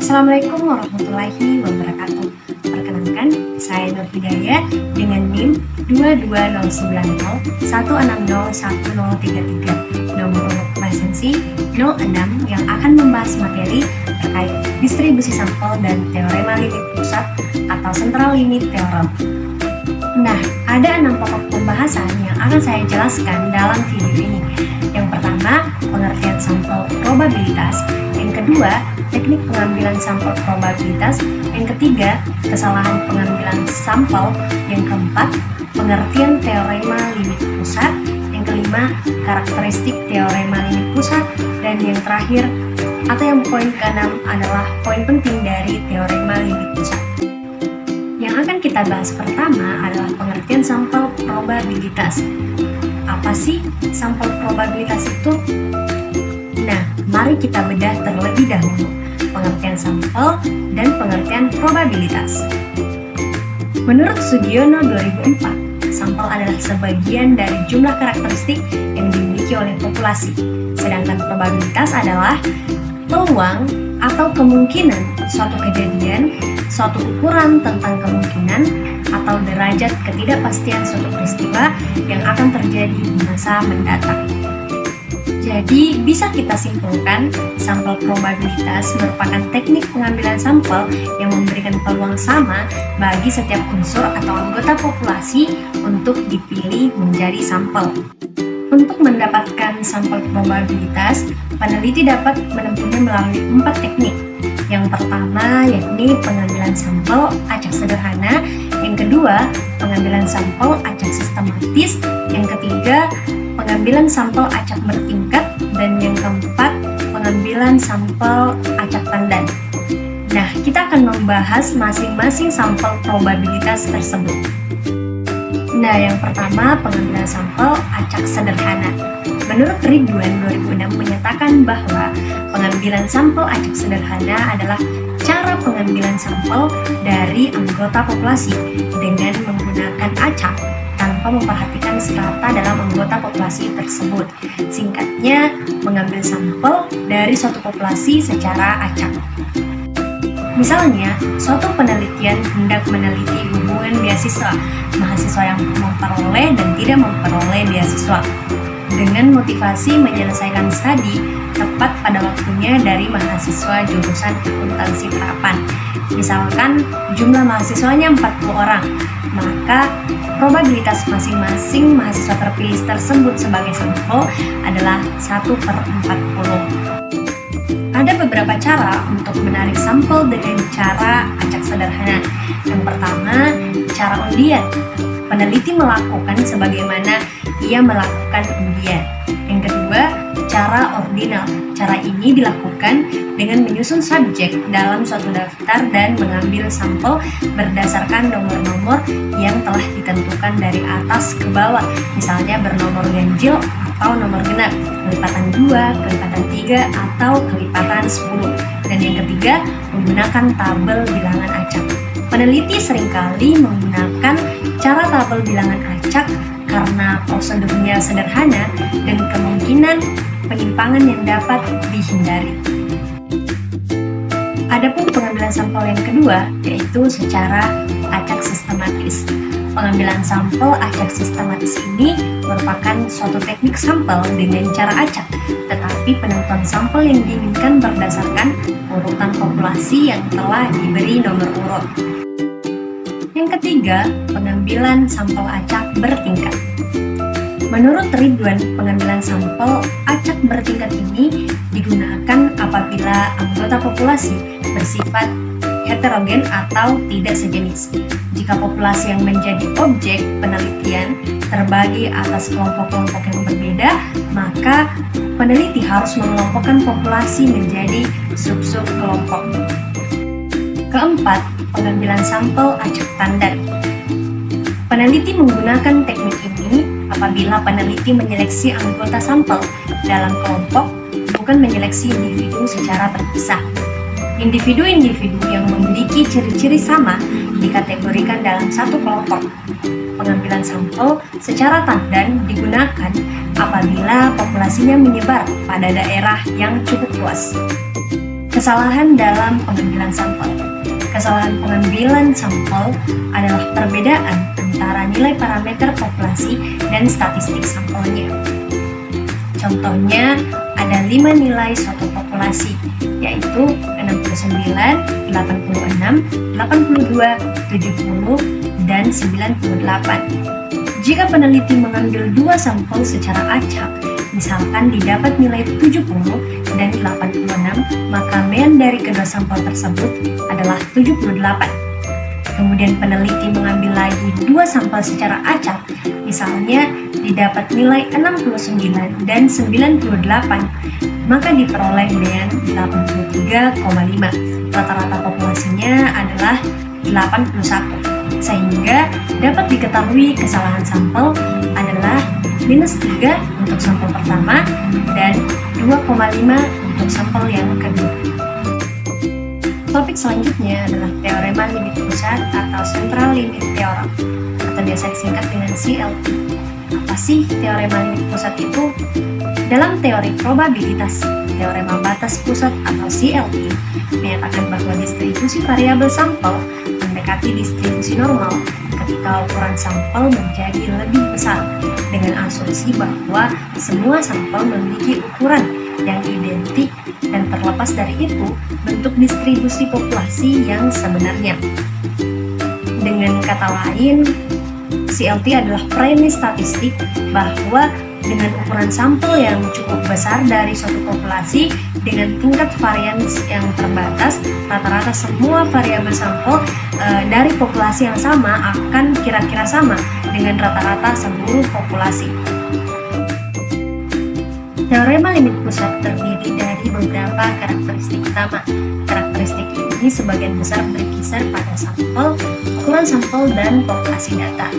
Assalamualaikum warahmatullahi wabarakatuh. Perkenalkan, saya Nur Hidayah dengan NIM 22090160133, nomor urut presensi 06 yang akan membahas materi terkait distribusi sampel dan teorema limit pusat atau central limit theorem. Nah, ada 6 pokok pembahasan yang akan saya jelaskan dalam video ini. Yang pertama, pengertian sampel probabilitas. Yang kedua, teknik pengambilan sampel probabilitas. Yang ketiga, kesalahan pengambilan sampel. Yang keempat, pengertian teorema limit pusat. Yang kelima, karakteristik teorema limit pusat. Dan yang terakhir, atau yang poin ke-6 adalah poin penting dari teorema limit pusat. Yang akan kita bahas pertama adalah pengertian sampel probabilitas. Apa sih sampel probabilitas itu? Nah, mari kita bedah terlebih dahulu pengertian sampel dan pengertian probabilitas. Menurut Sugiono 2004, sampel adalah sebagian dari jumlah karakteristik yang dimiliki oleh populasi. Sedangkan probabilitas adalah peluang atau kemungkinan suatu kejadian, suatu ukuran tentang kemungkinan atau derajat ketidakpastian suatu peristiwa yang akan terjadi di masa mendatang. Jadi, bisa kita simpulkan, sampel probabilitas merupakan teknik pengambilan sampel yang memberikan peluang sama bagi setiap unsur atau anggota populasi untuk dipilih menjadi sampel. Untuk mendapatkan sampel probabilitas, peneliti dapat menempuhnya melalui 4 teknik. Yang pertama yakni pengambilan sampel acak sederhana, yang kedua pengambilan sampel acak sistematis, yang ketiga pengambilan sampel acak bertingkat, dan yang keempat pengambilan sampel acak tandan. Nah, kita akan membahas masing-masing sampel probabilitas tersebut. Nah, yang pertama pengambilan sampel acak sederhana. Menurut Ridwan 2006 menyatakan bahwa pengambilan sampel acak sederhana adalah cara pengambilan sampel dari anggota populasi dengan menggunakan acak tanpa memperhatikan strata dalam anggota populasi tersebut. Singkatnya, mengambil sampel dari suatu populasi secara acak. Misalnya, suatu penelitian hendak meneliti hubungan beasiswa, mahasiswa yang memperoleh dan tidak memperoleh beasiswa, dengan motivasi menyelesaikan studi tepat pada waktunya dari mahasiswa jurusan akuntansi terapan. Misalkan jumlah mahasiswanya 40 orang, maka probabilitas masing-masing mahasiswa terpilih tersebut sebagai sampel adalah 1/40. Ada beberapa cara untuk menarik sampel dengan cara acak sederhana. Yang pertama, cara undian. Peneliti melakukan sebagaimana ia melakukan undian. Yang kedua, cara ordinal. Cara ini dilakukan dengan menyusun subjek dalam suatu daftar dan mengambil sampel berdasarkan nomor-nomor yang telah ditentukan dari atas ke bawah. Misalnya bernomor ganjil atau nomor genap, kelipatan 2, kelipatan 3, atau kelipatan 10. Dan yang ketiga, menggunakan tabel bilangan acak. Peneliti seringkali menggunakan cara tabel bilangan acak karena prosedurnya sederhana dan kemungkinan penyimpangan yang dapat dihindari. Adapun pengambilan sampel yang kedua yaitu secara acak sistematis. Pengambilan sampel acak sistematis ini merupakan suatu teknik sampel dengan cara acak, tetapi penentuan sampel yang diinginkan berdasarkan urutan populasi yang telah diberi nomor urut. Yang ketiga, pengambilan sampel acak bertingkat. Menurut Ridwan, pengambilan sampel acak bertingkat ini digunakan apabila anggota populasi bersifat heterogen atau tidak sejenis. Jika populasi yang menjadi objek penelitian terbagi atas kelompok-kelompok yang berbeda, maka peneliti harus mengelompokkan populasi menjadi sub-sub kelompok. Keempat, pengambilan sampel acak tandan. Peneliti menggunakan teknik ini apabila peneliti menyeleksi anggota sampel dalam kelompok, bukan menyeleksi individu secara terpisah. Individu-individu yang memiliki ciri-ciri sama dikategorikan dalam satu kelompok. Pengambilan sampel secara tandan digunakan apabila populasinya menyebar pada daerah yang cukup luas. Kesalahan dalam pengambilan sampel. Kesalahan pengambilan sampel adalah perbedaan antara nilai parameter populasi dan statistik sampelnya. Contohnya, ada 5 nilai suatu populasi, yaitu 69, 86, 82, 70, dan 98. Jika peneliti mengambil 2 sampel secara acak, misalkan didapat nilai 70 dan 86, maka mean dari kedua sampel tersebut adalah 78. Kemudian peneliti mengambil lagi 2 sampel secara acak, misalnya didapat nilai 69 dan 98, maka diperoleh mean 83,5. Rata-rata populasinya adalah 81, sehingga dapat diketahui kesalahan sampel adalah -3 untuk sampel pertama dan 2,5 untuk sampel yang kedua. Topik selanjutnya adalah teorema limit pusat atau central limit theorem, atau biasa disingkat dengan CLT. Apa sih teorema limit pusat itu? Dalam teori probabilitas, teorema batas pusat atau CLT menyatakan bahwa distribusi variabel sampel mendekati distribusi normal ketika ukuran sampel menjadi lebih besar, dengan asumsi bahwa semua sampel memiliki ukuran yang identik dan terlepas dari itu bentuk distribusi populasi yang sebenarnya. Dengan kata lain, CLT adalah premis statistik bahwa dengan ukuran sampel yang cukup besar dari suatu populasi dengan tingkat varians yang terbatas, rata-rata semua variabel sampel dari populasi yang sama akan kira-kira sama dengan rata-rata seluruh populasi. Teorema limit pusat terdiri dari beberapa karakteristik utama. Karakteristik ini sebagian besar berkisar pada sampel, ukuran sampel, dan populasi data.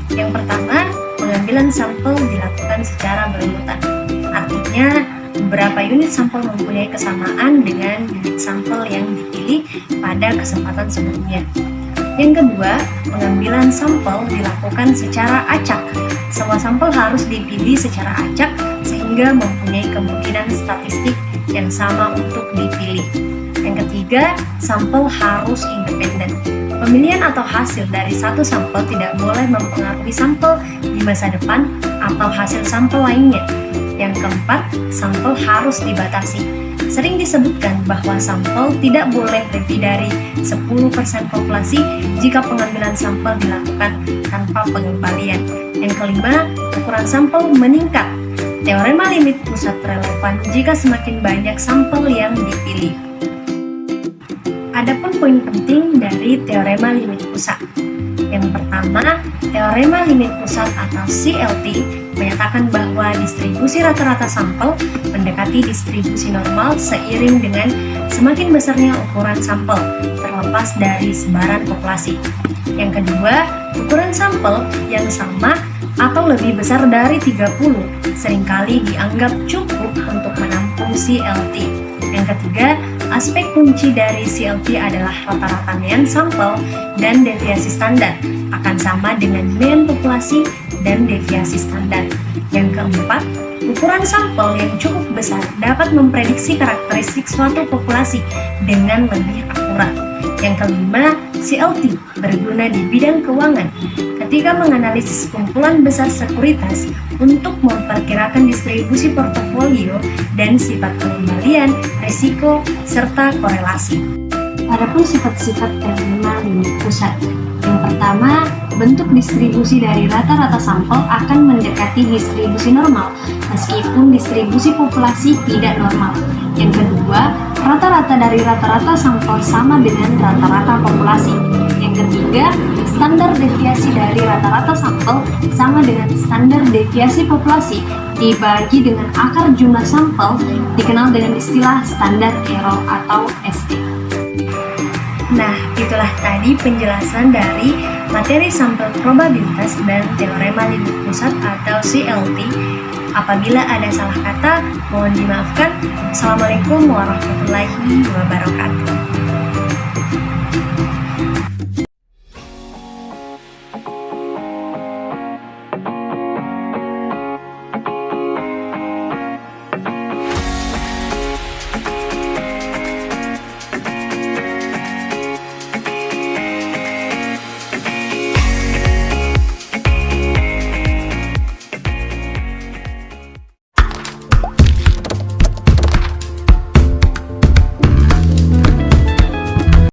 Yang pertama, pengambilan sampel dilakukan secara berurutan. Artinya, beberapa unit sampel mempunyai kesamaan dengan unit sampel yang dipilih pada kesempatan sebelumnya. Yang kedua, pengambilan sampel dilakukan secara acak. Semua sampel harus dipilih secara acak sehingga mempunyai kemungkinan statistik yang sama untuk dipilih. Yang ketiga, sampel harus independen. Pemilihan atau hasil dari satu sampel tidak boleh mempengaruhi sampel di masa depan atau hasil sampel lainnya. Yang keempat, sampel harus dibatasi. Sering disebutkan bahwa sampel tidak boleh lebih dari 10% populasi jika pengambilan sampel dilakukan tanpa pengembalian. Yang kelima, ukuran sampel meningkat. Teorema limit pusat relevan jika semakin banyak sampel yang dipilih. Adapun poin penting dari teorema limit pusat. Yang pertama, teorema limit pusat atau CLT menyatakan bahwa distribusi rata-rata sampel mendekati distribusi normal seiring dengan semakin besarnya ukuran sampel, terlepas dari sebaran populasi. Yang kedua, ukuran sampel yang sama atau lebih besar dari 30 seringkali dianggap cukup untuk menampung CLT. Yang ketiga, aspek kunci dari CLT adalah rata-rata mean sampel dan deviasi standar akan sama dengan mean populasi dan deviasi standar. Yang keempat, ukuran sampel yang cukup besar dapat memprediksi karakteristik suatu populasi dengan lebih akurat. Yang kelima, CLT berguna di bidang keuangan ketika menganalisis kumpulan besar sekuritas untuk memperkirakan distribusi portofolio dan sifat pengembalian, risiko, serta korelasi. Adapun sifat-sifat teorema limit pusat. Yang pertama, bentuk distribusi dari rata-rata sampel akan mendekati distribusi normal meskipun distribusi populasi tidak normal. Yang kedua, rata-rata dari rata-rata sampel sama dengan rata-rata populasi. Yang ketiga, standar deviasi dari rata-rata sampel sama dengan standar deviasi populasi dibagi dengan akar jumlah sampel dikenal dengan istilah standar error atau SE. Nah, itulah tadi penjelasan dari materi sampel probabilitas dan teorema limit pusat atau CLT. Apabila ada salah kata, mohon dimaafkan. Assalamualaikum warahmatullahi wabarakatuh.